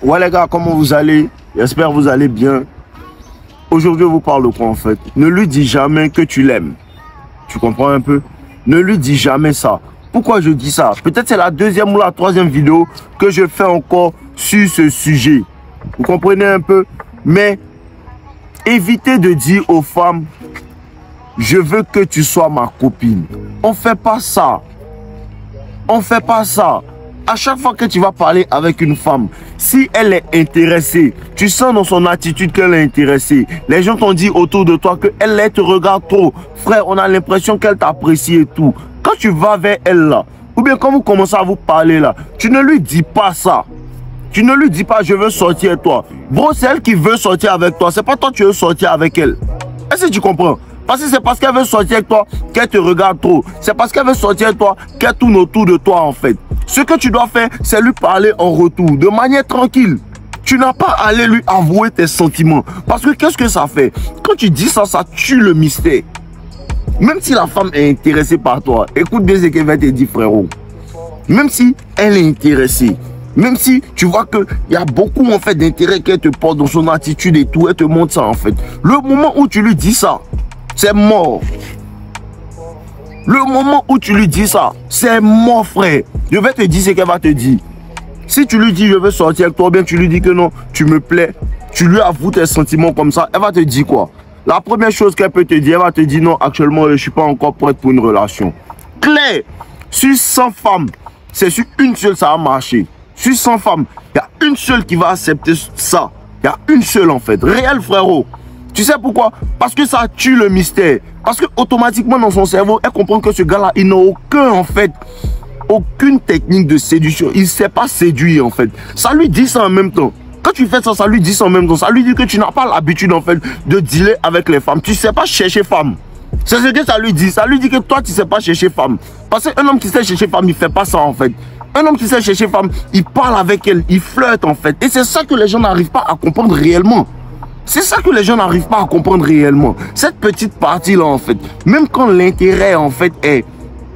Ouais les gars, comment vous allez? J'espère que vous allez bien. Aujourd'hui, je vous parle de quoi en fait? Ne lui dis jamais que tu l'aimes. Tu comprends un peu? Ne lui dis jamais ça. Pourquoi je dis ça? Peut-être c'est la deuxième ou la troisième vidéo que je fais encore sur ce sujet. Vous comprenez un peu? Mais évitez de dire aux femmes, je veux que tu sois ma copine. On ne fait pas ça. On ne fait pas ça. À chaque fois que tu vas parler avec une femme, si elle est intéressée, tu sens dans son attitude qu'elle est intéressée. Les gens t'ont dit autour de toi qu'elle te regarde trop. Frère, on a l'impression qu'elle t'apprécie et tout. Quand tu vas vers elle là, ou bien quand vous commencez à vous parler là, tu ne lui dis pas ça. Tu ne lui dis pas je veux sortir avec toi. Bro, c'est elle qui veut sortir avec toi. C'est pas toi qui veux sortir avec elle. Est-ce que tu comprends? Parce que c'est parce qu'elle veut sortir avec toi qu'elle te regarde trop. C'est parce qu'elle veut sortir avec toi qu'elle tourne autour de toi en fait. Ce que tu dois faire, c'est lui parler en retour, de manière tranquille. Tu n'as pas à aller lui avouer tes sentiments. Parce que qu'est-ce que ça fait? Quand tu dis ça, ça tue le mystère. Même si la femme est intéressée par toi, écoute bien ce qu'elle va te dire, frérot. Même si elle est intéressée, même si tu vois qu'il y a beaucoup en fait d'intérêt qu'elle te porte dans son attitude et tout, elle te montre ça en fait. Le moment où tu lui dis ça, c'est mort. Le moment où tu lui dis ça, c'est mort, frère. Je vais te dire ce qu'elle va te dire. Si tu lui dis je veux sortir avec toi, ou bien tu lui dis que non, tu me plais, tu lui avoues tes sentiments comme ça, elle va te dire quoi? La première chose qu'elle peut te dire, elle va te dire non, actuellement je ne suis pas encore prête pour une relation. Claire, sur 100 femmes, c'est sur une seule ça a marché. Sur 100 femmes, il y a une seule qui va accepter ça. Il y a une seule en fait, réel frérot. Tu sais pourquoi? Parce que ça tue le mystère. Parce que automatiquement dans son cerveau, elle comprend que ce gars-là, il n'a aucune technique de séduction. Il ne sait pas séduire en fait. Ça lui dit ça en même temps. Quand tu fais ça, ça lui dit ça en même temps. Ça lui dit que tu n'as pas l'habitude en fait de dealer avec les femmes. Tu ne sais pas chercher femme. C'est ce que ça lui dit. Ça lui dit que toi, tu ne sais pas chercher femme. Parce qu'un homme qui sait chercher femme, il ne fait pas ça en fait. Un homme qui sait chercher femme, il parle avec elle, il flirte en fait. Et c'est ça que les gens n'arrivent pas à comprendre réellement. C'est ça que les gens n'arrivent pas à comprendre réellement. Cette petite partie-là, en fait, même quand l'intérêt, en fait, est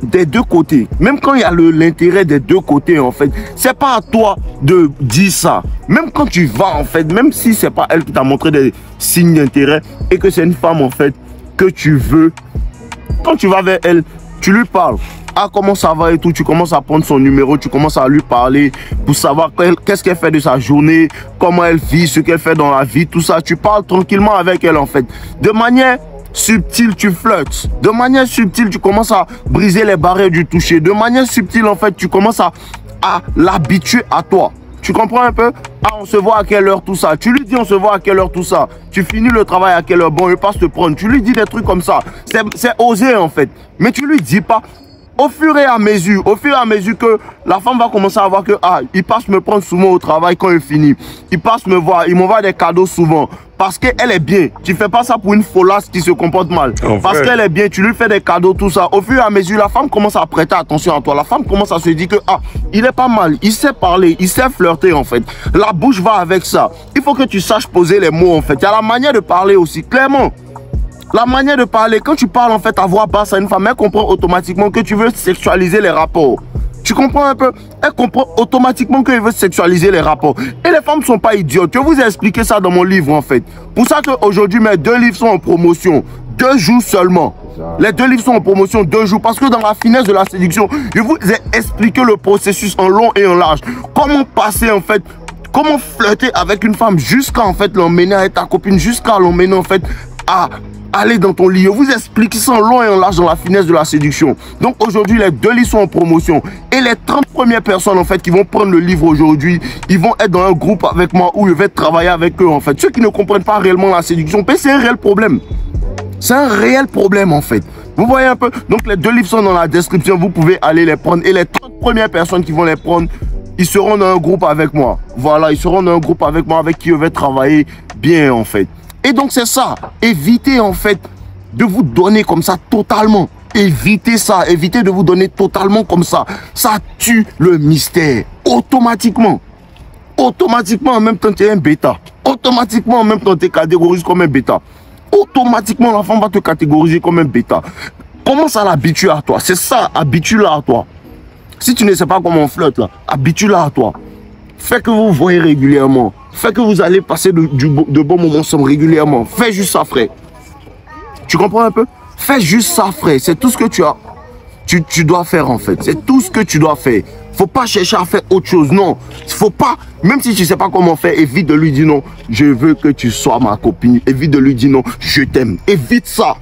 des deux côtés, même quand il y a l'intérêt des deux côtés, en fait, c'est pas à toi de dire ça. Même quand tu vas, en fait, même si c'est pas elle qui t'a montré des signes d'intérêt et que c'est une femme, en fait, que tu veux, quand tu vas vers elle, tu lui parles. Ah, comment ça va et tout, tu commences à prendre son numéro, tu commences à lui parler pour savoir qu'est-ce qu'elle fait de sa journée, comment elle vit, ce qu'elle fait dans la vie, tout ça. Tu parles tranquillement avec elle en fait. De manière subtile, tu flirtes. De manière subtile, tu commences à briser les barrières du toucher. De manière subtile, en fait, tu commences à l'habituer à toi. Tu comprends un peu? Ah, on se voit à quelle heure tout ça. Tu lui dis on se voit à quelle heure tout ça. Tu finis le travail à quelle heure? Bon, je passe te prendre. Tu lui dis des trucs comme ça. C'est osé en fait. Mais tu lui dis pas. Au fur et à mesure que la femme va commencer à voir que il passe me prendre souvent au travail quand il finit. Il passe me voir, il m'envoie des cadeaux souvent. Parce qu'elle est bien. Tu fais pas ça pour une folasse qui se comporte mal. Parce qu'elle est bien, tu lui fais des cadeaux, tout ça. Au fur et à mesure, la femme commence à prêter attention à toi. La femme commence à se dire que il est pas mal, il sait parler, il sait flirter en fait. La bouche va avec ça. Il faut que tu saches poser les mots en fait. Il y a la manière de parler aussi, clairement. La manière de parler, quand tu parles en fait à voix basse à une femme, elle comprend automatiquement que tu veux sexualiser les rapports. Tu comprends un peu? Elle comprend automatiquement qu'il veut sexualiser les rapports. Et les femmes ne sont pas idiotes. Je vous ai expliqué ça dans mon livre en fait. Pour ça qu'aujourd'hui mes 2 livres sont en promotion. 2 jours seulement. Les 2 livres sont en promotion 2 jours. Parce que dans la finesse de la séduction, je vous ai expliqué le processus en long et en large. Comment passer en fait, comment flirter avec une femme jusqu'à en fait l'emmener avec ta copine, jusqu'à l'emmener en fait à aller dans ton lit. Je vous explique ça en long et en large dans la finesse de la séduction. Donc aujourd'hui, les 2 livres sont en promotion. Et les 30 premières personnes en fait qui vont prendre le livre aujourd'hui, ils vont être dans un groupe avec moi où je vais travailler avec eux en fait. Ceux qui ne comprennent pas réellement la séduction, c'est un réel problème. C'est un réel problème en fait. Vous voyez un peu? Donc les 2 livres sont dans la description. Vous pouvez aller les prendre. Et les 30 premières personnes qui vont les prendre, ils seront dans un groupe avec moi. Voilà, ils seront dans un groupe avec moi avec qui je vais travailler bien en fait. Et donc c'est ça, évitez en fait de vous donner comme ça totalement. Évitez ça, évitez de vous donner totalement comme ça. Ça tue le mystère, automatiquement. Automatiquement en même temps tu es un bêta. Automatiquement en même temps tu es catégorisé comme un bêta. Automatiquement la femme va te catégoriser comme un bêta. Commence à l'habituer à toi, c'est ça, habitue-la à toi. Si tu ne sais pas comment on flotte là, habitue-la à toi. Fais que vous voyez régulièrement. Fais que vous allez passer de bons moments ensemble régulièrement. Fais juste ça, frère. Tu comprends un peu? Fais juste ça, frère. C'est tout ce que tu as. Tu dois faire, en fait. C'est tout ce que tu dois faire. Faut pas chercher à faire autre chose. Non. Faut pas, même si tu sais pas comment faire, évite de lui dire non. Je veux que tu sois ma copine. Évite de lui dire non. Je t'aime. Évite ça.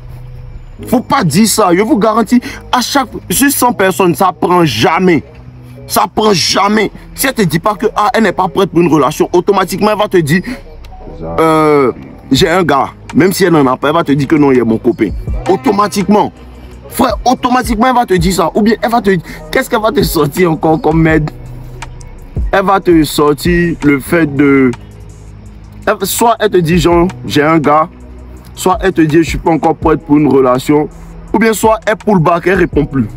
Faut pas dire ça. Je vous garantis, à chaque... Sur 100 personnes, ça prend jamais. Ça prend jamais. Si elle te dit pas que elle n'est pas prête pour une relation, automatiquement, elle va te dire j'ai un gars. Même si elle n'en a pas, elle va te dire que non, il est mon copain. Automatiquement. Frère, automatiquement, elle va te dire ça. Ou bien, elle va te dire, qu'est-ce qu'elle va te sortir encore comme aide? Elle va te sortir le fait de... Soit elle te dit, genre, j'ai un gars. Soit elle te dit, je suis pas encore prête pour une relation. Ou bien, soit elle pull back, elle répond plus.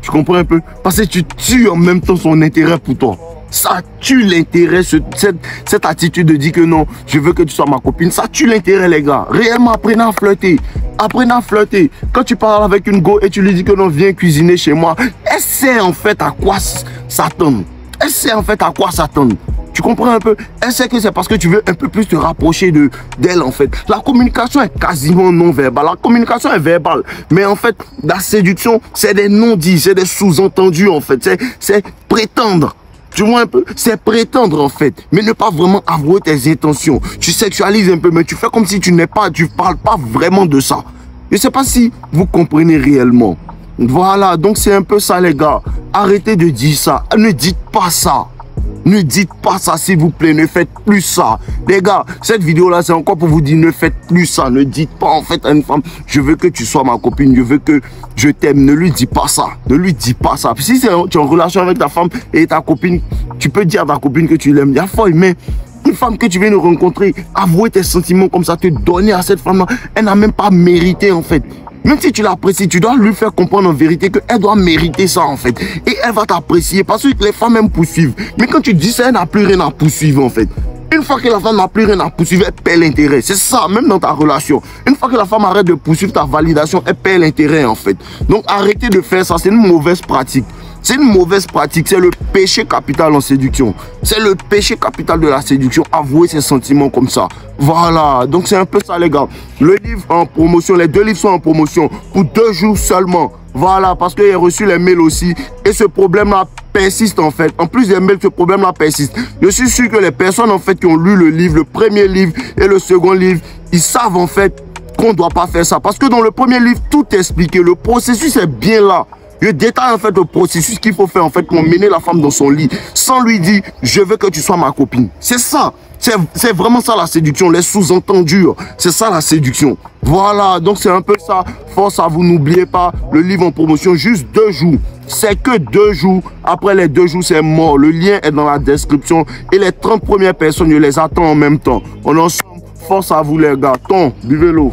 Tu comprends un peu? Parce que tu tues en même temps son intérêt pour toi. Ça tue l'intérêt, cette attitude de dire que non, je veux que tu sois ma copine. Ça tue l'intérêt, les gars. Réellement, apprenez à flirter. Apprenez à flirter. Quand tu parles avec une go et tu lui dis que non, viens cuisiner chez moi, elle sait en fait à quoi s'attendre. Elle sait en fait à quoi s'attendre. Tu comprends un peu? Elle sait que c'est parce que tu veux un peu plus te rapprocher d'elle en fait. La communication est quasiment non verbale. La communication est verbale. Mais en fait, la séduction, c'est des non-dits, c'est des sous-entendus en fait. C'est prétendre. Tu vois un peu? C'est prétendre en fait. Mais ne pas vraiment avouer tes intentions. Tu sexualises un peu, mais tu fais comme si tu parles pas vraiment de ça. Je ne sais pas si vous comprenez réellement. Voilà, donc c'est un peu ça les gars. Arrêtez de dire ça. Ne dites pas ça. Ne dites pas ça s'il vous plaît, ne faites plus ça. Les gars, cette vidéo là c'est encore pour vous dire ne faites plus ça. Ne dites pas en fait à une femme, je veux que tu sois ma copine, je veux que je t'aime. Ne lui dis pas ça, ne lui dis pas ça. Si tu es en relation avec ta femme et ta copine, tu peux dire à ta copine que tu l'aimes. Il y a folle, mais une femme que tu viens de rencontrer, avouer tes sentiments comme ça, te donner à cette femme là, elle n'a même pas mérité en fait. Même si tu l'apprécies, tu dois lui faire comprendre en vérité qu'elle doit mériter ça en fait. Et elle va t'apprécier parce que les femmes aiment poursuivre. Mais quand tu dis ça, elle n'a plus rien à poursuivre en fait. Une fois que la femme n'a plus rien à poursuivre, elle perd l'intérêt. C'est ça, même dans ta relation. Une fois que la femme arrête de poursuivre ta validation, elle perd l'intérêt en fait. Donc arrêtez de faire ça, c'est une mauvaise pratique. C'est une mauvaise pratique, c'est le péché capital en séduction. C'est le péché capital de la séduction, avouer ses sentiments comme ça. Voilà, donc c'est un peu ça les gars. Le livre en promotion, les 2 livres sont en promotion pour 2 jours seulement. Voilà, parce que j'ai reçu les mails aussi. Et ce problème-là persiste en fait. En plus des mails, ce problème-là persiste. Je suis sûr que les personnes en fait qui ont lu le livre, le premier livre et le second livre, ils savent en fait qu'on ne doit pas faire ça. Parce que dans le premier livre, tout est expliqué. Le processus est bien là. Je détaille en fait le processus qu'il faut faire en fait pour mener la femme dans son lit sans lui dire je veux que tu sois ma copine. C'est ça. C'est vraiment ça la séduction, les sous-entendus. C'est ça la séduction. Voilà, donc c'est un peu ça. Force à vous, n'oubliez pas, le livre en promotion, juste 2 jours. C'est que 2 jours. Après les 2 jours, c'est mort. Le lien est dans la description. Et les 30 premières personnes, je les attends en même temps. On est ensemble. Force à vous les gars. Buvez l'eau.